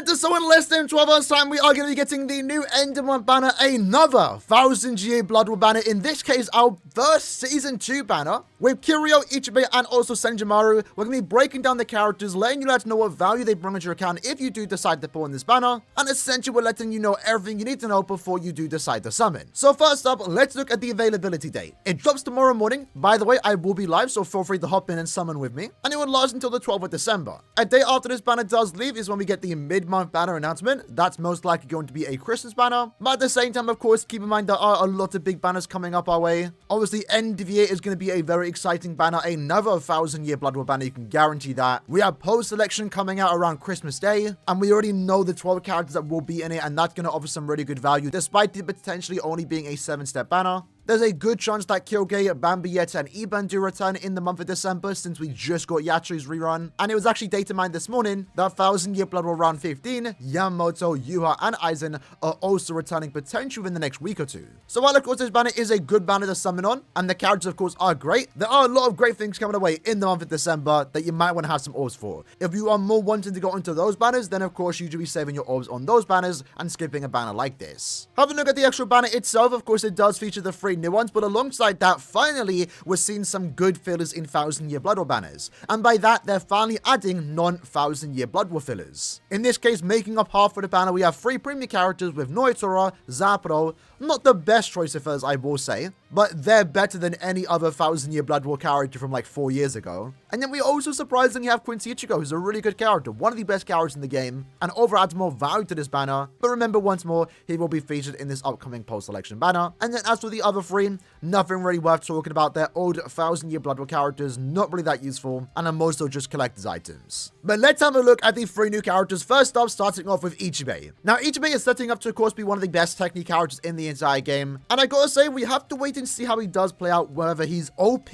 Presenter, so in less than 12 hours time, we are going to be getting the new end of month banner, another 1000-year Blood War banner, in this case, our first Season 2 banner, with Kirio, Ichibei, and also Senjumaru. We're going to be breaking down the characters, letting you lads know what value they bring to your account if you do decide to pull in this banner, and essentially we're letting you know everything you need to know before you do decide to summon. So first up, let's look at the availability date. It drops tomorrow morning. By the way, I will be live, so feel free to hop in and summon with me, and it will last until the 12th of December. A day after this banner does leave is when we get the mid-month banner announcement. That's most likely going to be a Christmas banner, but at the same time, of course, keep in mind there are a lot of big banners coming up our way. Obviously, end of year is going to be a very exciting banner, another 1000-year Blood War banner, you can guarantee that. We have post-selection coming out around Christmas Day, and we already know the 12 characters that will be in it, and that's going to offer some really good value, despite it potentially only being a 7-step banner. There's a good chance that Kyoge, Bambietta, and Iban do return in the month of December, since we just got Yachi's rerun. And it was actually data mined this morning that 1000-year Blood War round 15, Yamamoto, Yuha, and Aizen are also returning potentially within the next week or two. So while of course this banner is a good banner to summon on, and the characters of course are great, there are a lot of great things coming away in the month of December that you might want to have some orbs for. If you are more wanting to go into those banners, then of course you should be saving your orbs on those banners and skipping a banner like this. Having a look at the actual banner itself, of course it does feature the 3 new ones, but alongside that, finally, we're seeing some good fillers in 1000-year Blood War banners. And by that, they're finally adding non-1000-year Blood War fillers. In this case, making up half of the banner, we have 3 premium characters with Noitora, Zapro. Not the best choice of fillers, I will say, but they're better than any other 1000-year Blood War character from like 4 years ago. And then we also surprisingly have Quincy Ichigo, who's a really good character, one of the best characters in the game, and overall adds more value to this banner. But remember, once more, he will be featured in this upcoming post-selection banner. And then as for the other 3, nothing really worth talking about. They're old 1000-year Blood War characters, not really that useful, and are mostly just collector's items. But let's have a look at the 3 new characters. First up, starting off with Ichibei. Now, Ichibei is setting up to, of course, be one of the best technique characters in the entire game, and I gotta say, we have to wait and see how he does play out, whether he's OP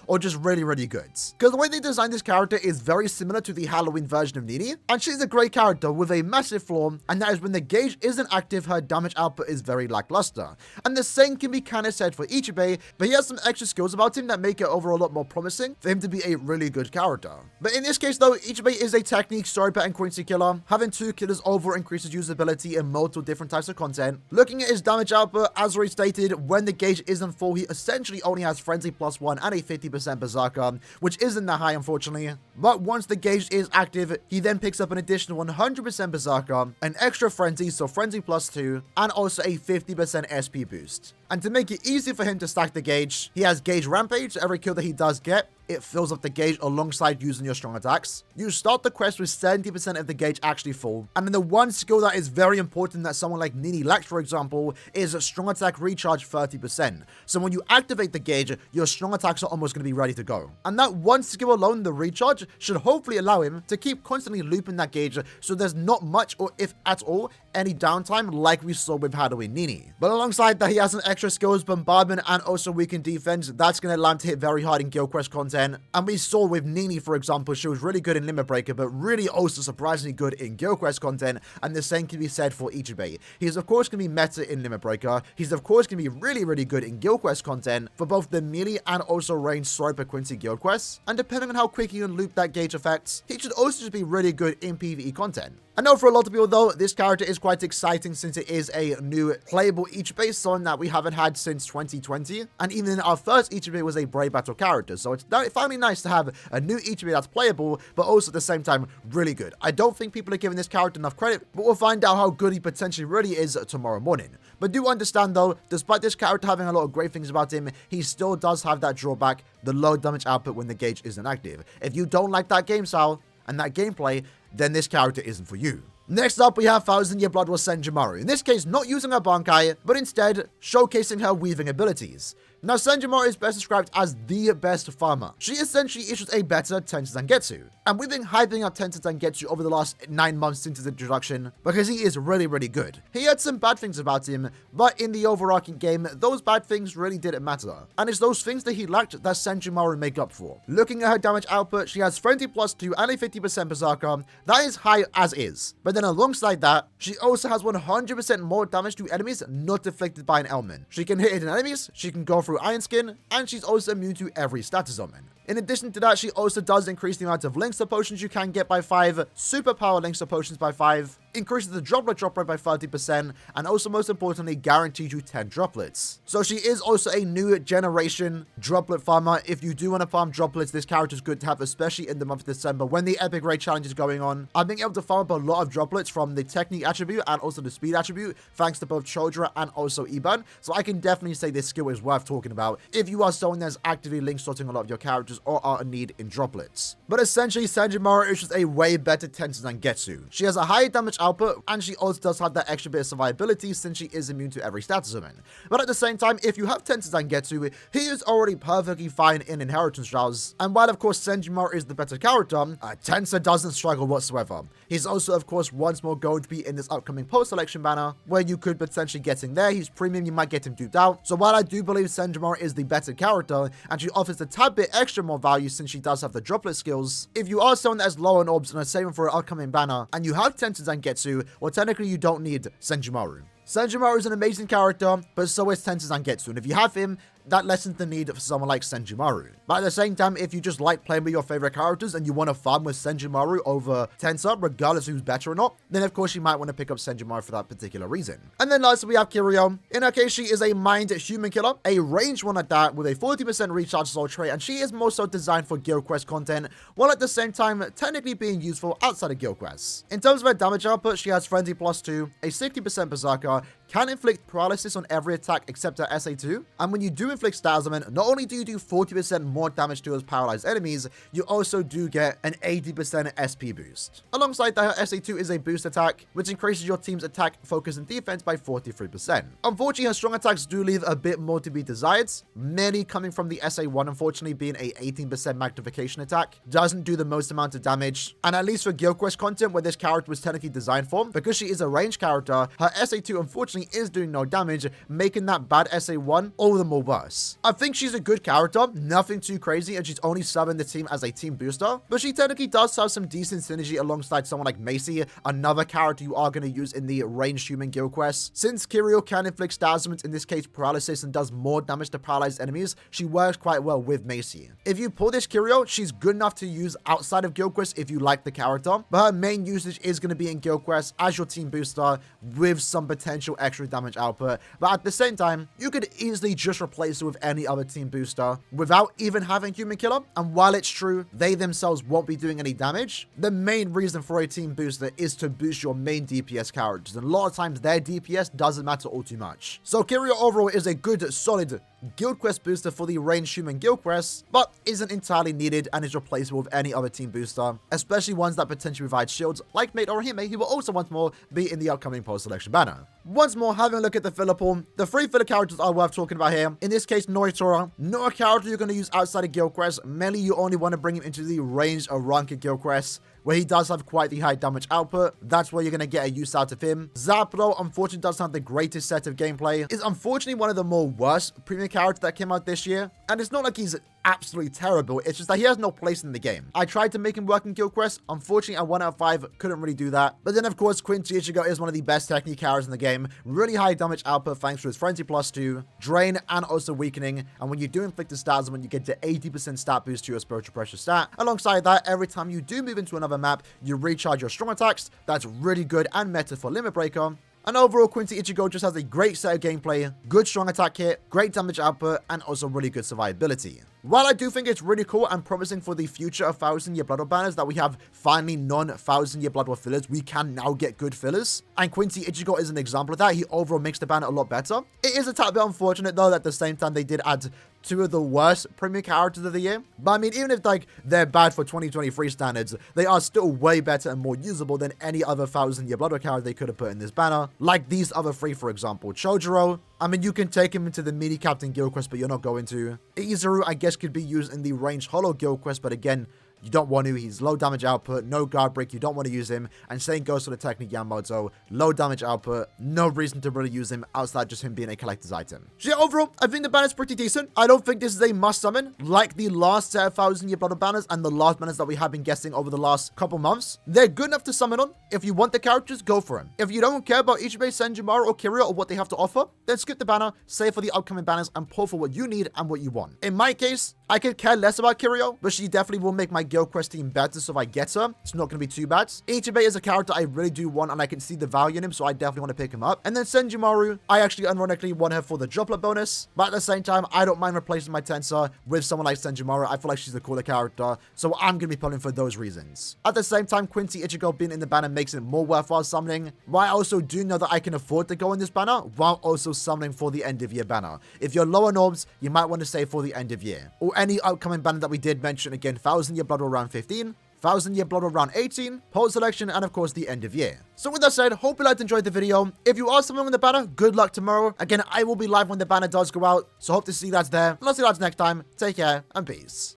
or just really, really good. Because the way they designed this character is very similar to the Halloween version of Nini, and she's a great character with a massive flaw, and that is when the gauge isn't active, her damage output is very lackluster. And the same can be kind of said for Ichibei, but he has some extra skills about him that make it overall a lot more promising for him to be a really good character. But in this case though, Ichibei is a technique, story pet, and Quincy killer. Having 2 killers overall increases usability in multiple different types of content. Looking at his damage output, as already stated, when the gauge isn't full, he essentially only has Frenzy +1 and a 50% Berserker, which isn't that high unfortunately. But once the gauge is active, he then picks up an additional 100% Berserker, an extra Frenzy, so Frenzy +2, and also a 50% SP boost. And to make it easy for him to stack the gauge, he has Gauge Rampage. Every kill that he does get, it fills up the gauge alongside using your strong attacks. You start the quest with 70% of the gauge actually full. And then the one skill that is very important that someone like Nini lacks, for example, is a strong attack recharge 30%. So when you activate the gauge, your strong attacks are almost going to be ready to go. And that one skill alone, the recharge, should hopefully allow him to keep constantly looping that gauge, so there's not much, or if at all, any downtime like we saw with Halloween Nini. But alongside that, he has some extra skills, bombardment, and also weakened defense. That's going to allow him to hit very hard in Guild Quest content. And we saw with Nini, for example, she was really good in Limit Breaker, but really also surprisingly good in Guild Quest content, and the same can be said for Ichibei. He's of course going to be meta in Limit Breaker. He's of course going to be really, really good in Guild Quest content for both the melee and also ranged Swiper Quincy Guild Quests. And depending on how quick you can loop that gauge effects, he should also just be really good in PvE content. I know for a lot of people though, this character is quite exciting since it is a new playable Ichibei, son that we haven't had since 2020. And even our first Ichibei was a Brave Battle character, so it's finally nice to have a new Ichibei that's playable, but also at the same time really good. I don't think people are giving this character enough credit, but we'll find out how good he potentially really is tomorrow morning. But do understand though, despite this character having a lot of great things about him, he still does have that drawback, the low damage output when the gauge isn't active. If you don't like that game style and that gameplay, then this character isn't for you. Next up, we have 1000-year Blood War Senjumaru. In this case, not using her Bankai, but instead showcasing her weaving abilities. Now, Senjumaru is best described as the best farmer. She essentially issues a better Tensei Zangetsu. And we've been hyping up Tensei Zangetsu over the last 9 months since his introduction because he is really, really good. He had some bad things about him, but in the overarching game, those bad things really didn't matter. And it's those things that he lacked that Senjumaru make up for. Looking at her damage output, she has Frenzy +2 and a 50% Berserker. That is high as is. But then alongside that, she also has 100% more damage to enemies not afflicted by an ailment. She can hit hidden enemies, she can go through Iron Skin, and she's also immune to every status ailment. In addition to that, she also does increase the amount of Linkster potions you can get by 5, superpower Linkster potions by 5, increases the droplet drop rate by 30%, and also most importantly guarantees you 10 droplets. So she is also a new generation droplet farmer. If you do want to farm droplets, this character is good to have, especially in the month of December when the epic raid challenge is going on. I've been able to farm up a lot of droplets from the technique attribute and also the speed attribute thanks to both Chodra and also Iban, so I can definitely say this skill is worth talking about if you are someone that's actively link sorting a lot of your characters or are in need in droplets. But essentially Senjumaru is just a way better Tensa than Getsu. She has a higher damage output, and she also does have that extra bit of survivability since she is immune to every status summon. But at the same time, if you have Tensa Zangetsu, he is already perfectly fine in inheritance trials, and while of course Senjumaru is the better character, Tensa doesn't struggle whatsoever. He's also of course once more going to be in this upcoming post-selection banner, where you could potentially get him there. He's premium, you might get him duped out. So while I do believe Senjumaru is the better character, and she offers a tad bit extra more value since she does have the droplet skills, if you are someone that's low on orbs and are saving for an upcoming banner, and you have Tensa Zangetsu, well, technically you don't need Senjumaru. Senjumaru is an amazing character, but so is Tensa Zangetsu, and if you have him, that lessens the need for someone like Senjumaru. But at the same time, if you just like playing with your favorite characters and you want to farm with Senjumaru over Tensa, regardless of who's better or not, then of course you might want to pick up Senjumaru for that particular reason. And then lastly, we have Kirio. In her case, she is a mind human killer, a ranged one at that, with a 40% recharge soul trait, and she is more so designed for guild quest content, while at the same time technically being useful outside of guild quests. In terms of her damage output, she has Frenzy +2, a 60% berserker, can inflict paralysis on every attack except her SA2, and when you do inflict status summon, not only do you do 40% more damage to those paralyzed enemies, you also do get an 80% SP boost. Alongside that, her SA2 is a boost attack, which increases your team's attack, focus, and defense by 43%. Unfortunately, her strong attacks do leave a bit more to be desired, mainly coming from the SA1, unfortunately being a 18% magnification attack, doesn't do the most amount of damage, and at least for guild quest content where this character was technically designed for, because she is a ranged character, her SA2 unfortunately is doing no damage, making that bad SA1 all the more worse. I think she's a good character, nothing too crazy, and she's only serving the team as a team booster, but she technically does have some decent synergy alongside someone like Macy, another character you are going to use in the ranged human guild quest. Since Kirio can inflict status summons, in this case paralysis, and does more damage to paralyzed enemies, she works quite well with Macy. If you pull this Kirio, she's good enough to use outside of guild quests if you like the character, but her main usage is going to be in guild quests as your team booster with some potential extra damage output. But at the same time, you could easily just replace it with any other team booster without even having human killer, and while it's true they themselves won't be doing any damage, the main reason for a team booster is to boost your main DPS characters, and a lot of times their DPS doesn't matter all too much. So Kirio overall is a good solid guild quest booster for the ranged human guild quests, but isn't entirely needed and is replaceable with any other team booster, especially ones that potentially provide shields like Mate or Hime, who will also once more be in the upcoming post-selection banner. Once more, having a look at the filler pool, the 3 filler characters are worth talking about here. In this case, Noitora, not a character you're going to use outside of guild quests, mainly you only want to bring him into the ranged Aranka guild quests, where he does have quite the high damage output. That's where you're going to get a use out of him. Zapdo, unfortunately, doesn't have the greatest set of gameplay. Is unfortunately one of the more worst premium characters that came out this year. And it's not like he's absolutely terrible, it's just that he has no place in the game. I tried to make him work in guild quests. Unfortunately, at 1 out of 5, couldn't really do that. But then, of course, Quincy Ichigo is one of the best technique characters in the game. Really high damage output thanks to his Frenzy +2, Drain, and also Weakening. And when you do inflict a stat summon, you get the 80% stat boost to your Spiritual Pressure stat. Alongside that, every time you do move into another map, you recharge your strong attacks. That's really good and meta for Limit Breaker. And overall, Quincy Ichigo just has a great set of gameplay, good strong attack hit, great damage output, and also really good survivability. While I do think it's really cool and promising for the future of 1000-year Blood War banners that we have finally non-1000-year Blood War fillers, we can now get good fillers, and Quincy Ichigo is an example of that. He overall makes the banner a lot better. It is a tad bit unfortunate though that at the same time they did add 2 of the worst premium characters of the year. But I mean, even if like they're bad for 2023 standards, they are still way better and more usable than any other 1000-year Blood War character they could have put in this banner. Like these other 3, for example. Chojuro, I mean, you can take him into the mini captain guild quest, but you're not going to. Izuru, I guess, could be used in the ranged holo guild quest, but again, you don't want to. He's low damage output, no guard break, you don't want to use him. And same goes for the technique Yamamoto, low damage output, no reason to really use him outside just him being a collector's item. So yeah, overall, I think the banner's pretty decent. I don't think this is a must summon like the last set of 1000-year Blood War banners and the last banners that we have been guessing over the last couple months. They're good enough to summon on. If you want the characters, go for them. If you don't care about Ichibei, Senjumaru, or Kirio or what they have to offer, then skip the banner, save for the upcoming banners, and pull for what you need and what you want. In my case, I could care less about Kirio, but she definitely will make my guild quest team better, so if I get her, it's not going to be too bad. Ichibei is a character I really do want, and I can see the value in him, so I definitely want to pick him up. And then Senjumaru, I actually ironically want her for the droplet bonus, but at the same time, I don't mind replacing my Tensor with someone like Senjumaru. I feel like she's a cooler character, so I'm going to be pulling for those reasons. At the same time, Quincy Ichigo being in the banner makes it more worthwhile summoning, but I also do know that I can afford to go in this banner while also summoning for the end of year banner. If you're lower norbs, you might want to save for the end of year, or any upcoming banner that we did mention. Again, 1000 year blood will round 15, 1000 year blood will round 18, post selection, and of course the end of year. So with that said, hope you liked and enjoyed the video. If you are summoning the banner, good luck tomorrow. Again, I will be live when the banner does go out, so hope to see you lads there. And I'll see you lads next time. Take care and peace.